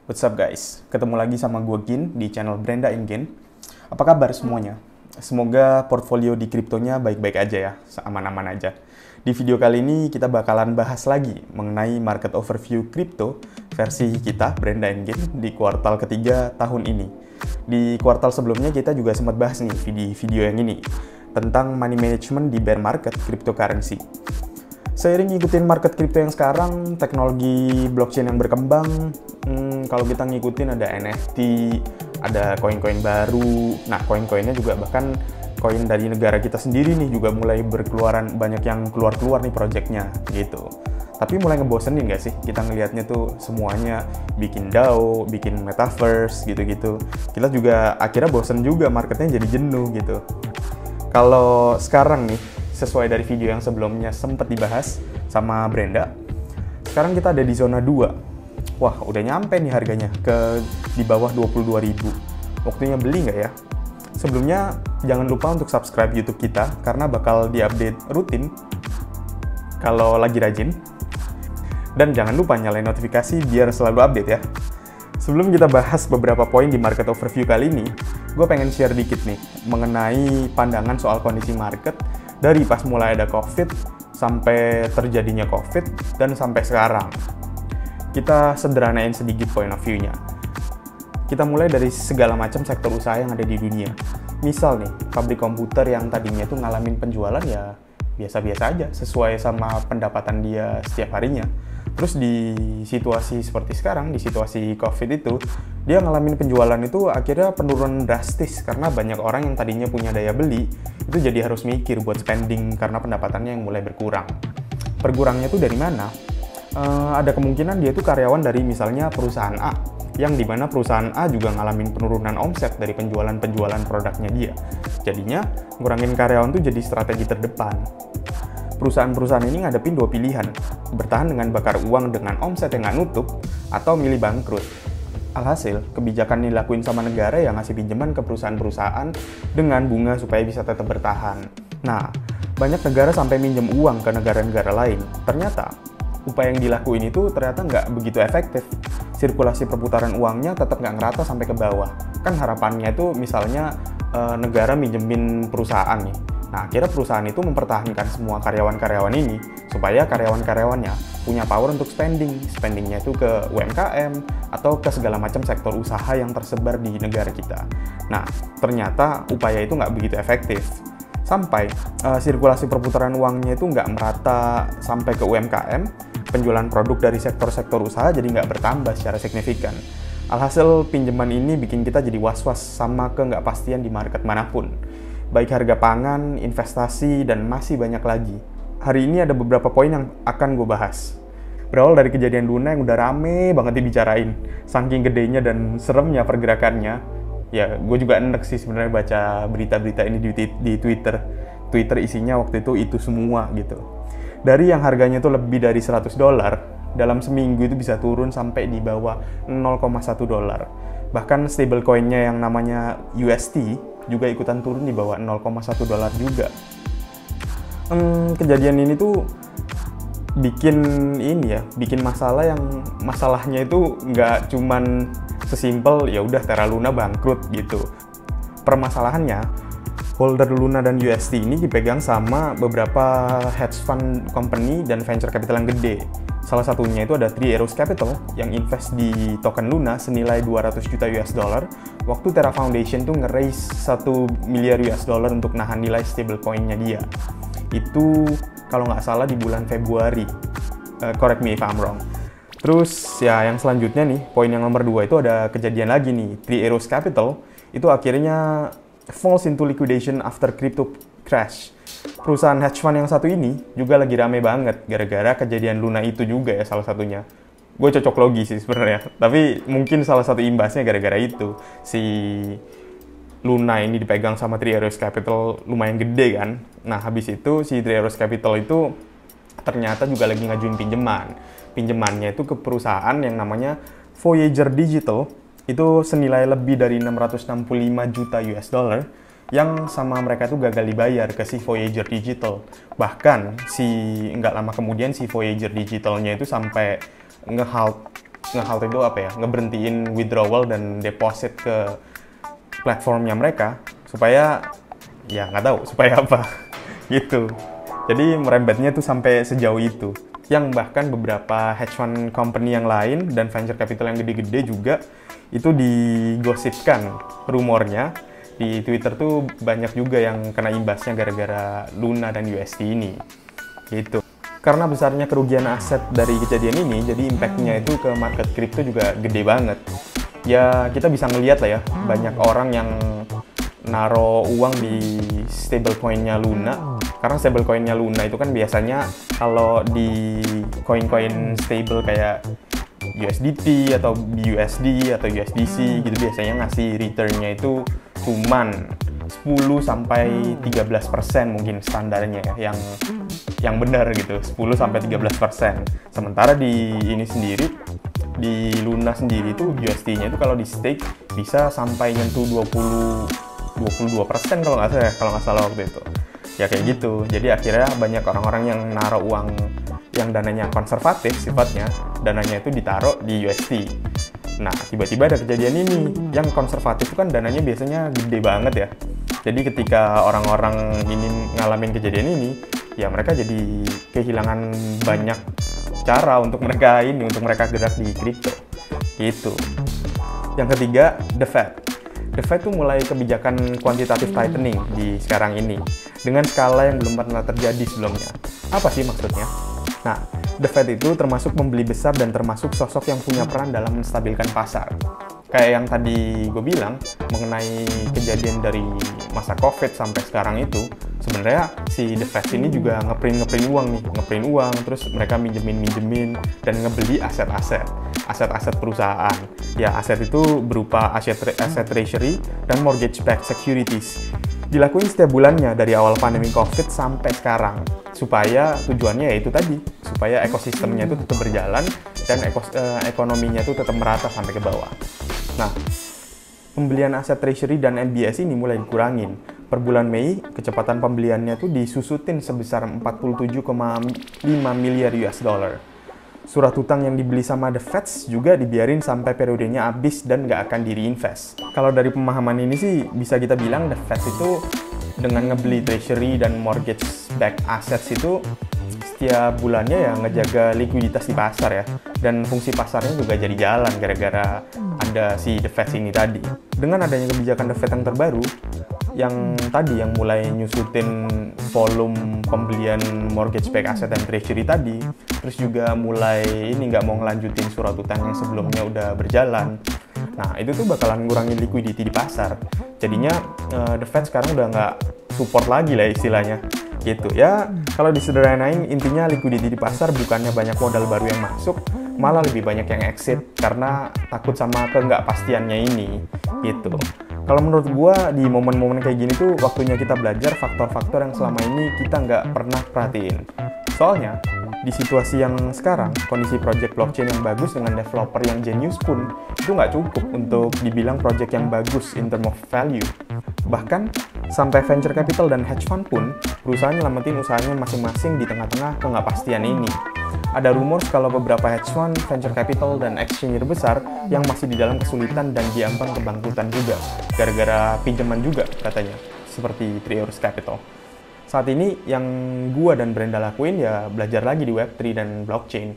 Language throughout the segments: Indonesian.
What's up guys? Ketemu lagi sama gue Gin di channel Brenda and Gin. Apa kabar semuanya? Semoga portfolio di kriptonya baik-baik aja ya, aman-aman aja. Di video kali ini kita bakalan bahas lagi mengenai market overview kripto versi kita Brenda and Gin di kuartal ketiga tahun ini. Di kuartal sebelumnya kita juga sempat bahas nih di video yang ini tentang money management di bear market cryptocurrency. Seiring ngikutin market kripto yang sekarang, teknologi blockchain yang berkembang, kalau kita ngikutin ada NFT, ada koin-koin baru. Nah, koin-koinnya juga bahkan koin dari negara kita sendiri nih juga mulai berkeluaran, banyak yang keluar-keluar nih projectnya gitu. Tapi mulai ngebosenin nggak sih kita ngelihatnya tuh semuanya bikin DAO, bikin metaverse gitu-gitu. Kita juga akhirnya bosen juga, marketnya jadi jenuh gitu. Kalau sekarang nih, sesuai dari video yang sebelumnya sempat dibahas sama Brenda, sekarang kita ada di zona 2. Wah, udah nyampe nih harganya di bawah 22.000. Waktunya beli nggak ya? Sebelumnya, jangan lupa untuk subscribe YouTube kita karena bakal diupdate rutin kalau lagi rajin. Dan jangan lupa nyalain notifikasi biar selalu update ya. Sebelum kita bahas beberapa poin di market overview kali ini, gue pengen share dikit nih mengenai pandangan soal kondisi market dari pas mulai ada COVID, sampai terjadinya COVID, dan sampai sekarang. Kita sederhanain sedikit point of view-nya. Kita mulai dari segala macam sektor usaha yang ada di dunia. Misal nih, pabrik komputer yang tadinya tuh ngalamin penjualan ya biasa-biasa aja, sesuai sama pendapatan dia setiap harinya. Terus di situasi seperti sekarang, di situasi COVID itu, dia ngalamin penjualan itu akhirnya penurunan drastis karena banyak orang yang tadinya punya daya beli, itu jadi harus mikir buat spending karena pendapatannya yang mulai berkurang. Berkurangnya tuh dari mana? Ada kemungkinan dia tuh karyawan dari misalnya perusahaan A, yang dimana perusahaan A juga ngalamin penurunan omset dari penjualan produknya dia. Jadinya, ngurangin karyawan tuh jadi strategi terdepan. Perusahaan-perusahaan ini ngadepin dua pilihan, bertahan dengan bakar uang dengan omset yang nggak nutup, atau milih bangkrut. Alhasil, kebijakan dilakuin sama negara yang ngasih pinjaman ke perusahaan-perusahaan dengan bunga supaya bisa tetap bertahan. Nah, banyak negara sampai minjem uang ke negara-negara lain. Ternyata, upaya yang dilakuin itu ternyata nggak begitu efektif. Sirkulasi perputaran uangnya tetap nggak ngerata sampai ke bawah. Kan harapannya itu misalnya negara minjemin perusahaan nih. Nah, akhirnya perusahaan itu mempertahankan semua karyawan-karyawan ini supaya karyawan-karyawannya punya power untuk spendingnya itu ke UMKM atau ke segala macam sektor usaha yang tersebar di negara kita. Nah, ternyata upaya itu nggak begitu efektif. Sampai sirkulasi perputaran uangnya itu nggak merata sampai ke UMKM, penjualan produk dari sektor-sektor usaha jadi nggak bertambah secara signifikan. Alhasil, pinjaman ini bikin kita jadi was-was sama nggak-pastian di market manapun. Baik harga pangan, investasi, dan masih banyak lagi. Hari ini ada beberapa poin yang akan gue bahas. Berawal dari kejadian Luna yang udah rame banget dibicarain. Saking gedenya dan seremnya pergerakannya. Ya, gue juga enek sih sebenarnya baca berita-berita ini di Twitter. Twitter isinya waktu itu semua gitu. Dari yang harganya tuh lebih dari $100, dalam seminggu itu bisa turun sampai di bawah $0,1. Bahkan stablecoin-nya yang namanya UST juga ikutan turun di bawah $0,1 juga. Kejadian ini tuh bikin masalah yang masalahnya itu nggak cuman sesimpel ya udah Terra Luna bangkrut gitu. Permasalahannya, holder Luna dan UST ini dipegang sama beberapa hedge fund company dan venture capital yang gede. Salah satunya itu ada Three Arrows Capital yang invest di token Luna senilai $200 juta waktu Terra Foundation tuh nge-raise $1 miliar untuk nahan nilai stablecoin-nya dia. Itu kalau nggak salah di bulan Februari. Correct me if I'm wrong. Terus ya yang selanjutnya nih, poin yang nomor 2 itu ada kejadian lagi nih. Three Arrows Capital itu akhirnya falls into liquidation after crypto crash. Perusahaan hedge fund yang satu ini juga lagi rame banget gara-gara kejadian Luna itu juga ya salah satunya. Gue cocok logi sih sebenarnya, tapi mungkin salah satu imbasnya gara-gara itu si Luna ini dipegang sama Three Arrows Capital lumayan gede kan. Nah, habis itu si Three Arrows Capital itu ternyata juga lagi ngajuin pinjaman. Pinjamannya itu ke perusahaan yang namanya Voyager Digital, itu senilai lebih dari $665 juta yang sama mereka tuh gagal dibayar ke si Voyager Digital. Bahkan nggak lama kemudian si Voyager Digitalnya itu sampai nge-halt nge-halt itu apa ya, ngeberhentiin withdrawal dan deposit ke platformnya mereka supaya ya nggak tahu supaya apa gitu. Jadi merembetnya tuh sampai sejauh itu, yang bahkan beberapa hedge fund company yang lain dan venture capital yang gede-gede juga itu digosipkan rumornya di Twitter tuh banyak juga yang kena imbasnya gara-gara Luna dan USD ini gitu. Karena besarnya kerugian aset dari kejadian ini, jadi impact-nya itu ke market crypto juga gede banget. Ya kita bisa ngeliat lah ya, banyak orang yang naro uang di stablecoin-nya Luna. Karena stablecoin-nya Luna itu kan biasanya kalau di koin-koin stable kayak USDT atau BUSD atau USDC gitu biasanya ngasih return-nya itu cuman 10-13% mungkin standarnya ya, yang benar gitu, 10-13%. Sementara di ini sendiri, di Luna sendiri itu USD-nya itu kalau di stake bisa sampai nyentuh 22% kalau nggak salah waktu itu. Ya kayak gitu. Jadi akhirnya banyak orang-orang yang naruh uang yang dananya konservatif sifatnya, dananya itu ditaruh di USD. Nah, tiba-tiba ada kejadian ini. Yang konservatif itu kan dananya biasanya gede banget ya. Jadi ketika orang-orang ini ngalamin kejadian ini, ya mereka jadi kehilangan banyak cara untuk mereka gerak di kripto. Gitu. Yang ketiga, the Fed. The Fed tuh mulai kebijakan quantitative tightening di sekarang ini dengan skala yang belum pernah terjadi sebelumnya. Apa sih maksudnya? Nah, The Fed itu termasuk pembeli besar dan termasuk sosok yang punya peran dalam menstabilkan pasar. Kayak yang tadi gue bilang mengenai kejadian dari masa COVID sampai sekarang itu, sebenarnya si The Fed ini juga ngeprint uang, terus mereka minjemin dan ngebeli aset-aset perusahaan. Ya, aset itu berupa aset treasury dan mortgage-backed securities. Dilakuin setiap bulannya dari awal pandemi COVID sampai sekarang, supaya tujuannya yaitu tadi, supaya ekosistemnya itu tetap berjalan dan ekonominya itu tetap merata sampai ke bawah. Nah, pembelian aset treasury dan MBS ini mulai dikurangin. Per bulan Mei, kecepatan pembeliannya tuh disusutin sebesar 47,5 miliar US dollar. Surat utang yang dibeli sama The Fed juga dibiarin sampai periodenya habis dan nggak akan di-reinvest. Kalau dari pemahaman ini sih bisa kita bilang The Fed itu dengan ngebeli treasury dan mortgage-backed assets itu setiap bulannya ya ngejaga likuiditas di pasar ya. Dan fungsi pasarnya juga jadi jalan gara-gara ada si The Fed ini tadi. Dengan adanya kebijakan The Fed yang terbaru, yang mulai nyusutin volume pembelian mortgage-backed asset dan treasury tadi, terus juga mulai nggak mau ngelanjutin surat utang yang sebelumnya udah berjalan. Nah, itu tuh bakalan ngurangin liquidity di pasar. Jadinya The Fed sekarang udah nggak support lagi lah istilahnya. Gitu ya, kalau disederhanain intinya liquidity di pasar bukannya banyak modal baru yang masuk, malah lebih banyak yang exit karena takut sama nggak-pastiannya ini. Gitu. Kalau menurut gua di momen-momen kayak gini tuh waktunya kita belajar faktor-faktor yang selama ini kita nggak pernah perhatiin. Soalnya, di situasi yang sekarang, kondisi project blockchain yang bagus dengan developer yang genius pun itu nggak cukup untuk dibilang project yang bagus in term of value. Bahkan, sampai venture capital dan hedge fund pun berusaha nyelamatin usahanya masing-masing di tengah-tengah nggak-pastian ini. Ada rumor kalau beberapa hedge fund, venture capital, dan exchanger besar yang masih di dalam kesulitan dan diambang kebangkrutan juga, gara-gara pinjaman juga katanya, seperti Three Arrows Capital. Saat ini yang gua dan Brenda lakuin ya belajar lagi di Web3 dan blockchain.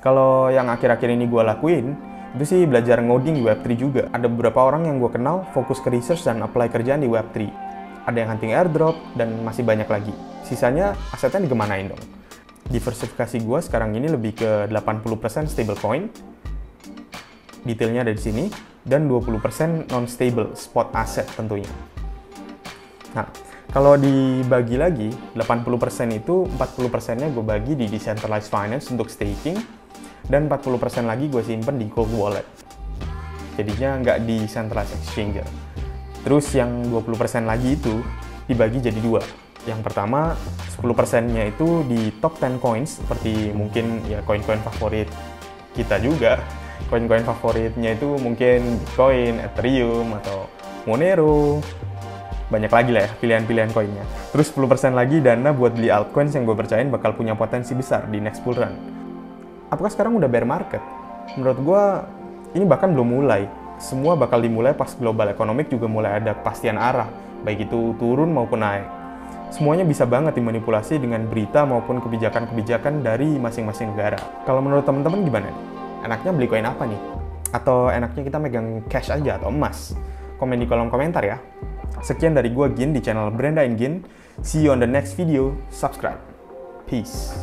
Kalau yang akhir-akhir ini gua lakuin, itu sih belajar ngoding di Web3 juga. Ada beberapa orang yang gua kenal fokus ke research dan apply kerjaan di Web3. Ada yang hunting airdrop, dan masih banyak lagi. Sisanya asetnya digimanain dong. Diversifikasi gue sekarang ini lebih ke 80% stablecoin, detailnya ada di sini, dan 20% non-stable, spot asset tentunya. Nah, kalau dibagi lagi, 80% itu 40%-nya gue bagi di decentralized finance untuk staking, dan 40% lagi gue simpen di cold wallet. Jadinya nggak di centralized exchanger. Terus yang 20% lagi itu dibagi jadi dua. Yang pertama, 10%-nya itu di top 10 coins, seperti mungkin ya koin-koin favorit kita juga. Koin-koin favoritnya itu mungkin Bitcoin, Ethereum, atau Monero. Banyak lagi lah ya pilihan-pilihan koinnya. Terus 10% lagi dana buat beli altcoins yang gue percayain bakal punya potensi besar di next bull run. Apakah sekarang udah bear market? Menurut gue, ini bahkan belum mulai. Semua bakal dimulai pas global economic juga mulai ada kepastian arah, baik itu turun maupun naik. Semuanya bisa banget dimanipulasi dengan berita maupun kebijakan-kebijakan dari masing-masing negara. Kalau menurut teman-teman gimana nih? Enaknya beli koin apa nih? Atau enaknya kita megang cash aja atau emas? Komen di kolom komentar ya. Sekian dari gue Gin di channel Brenda and Gin. See you on the next video. Subscribe. Peace.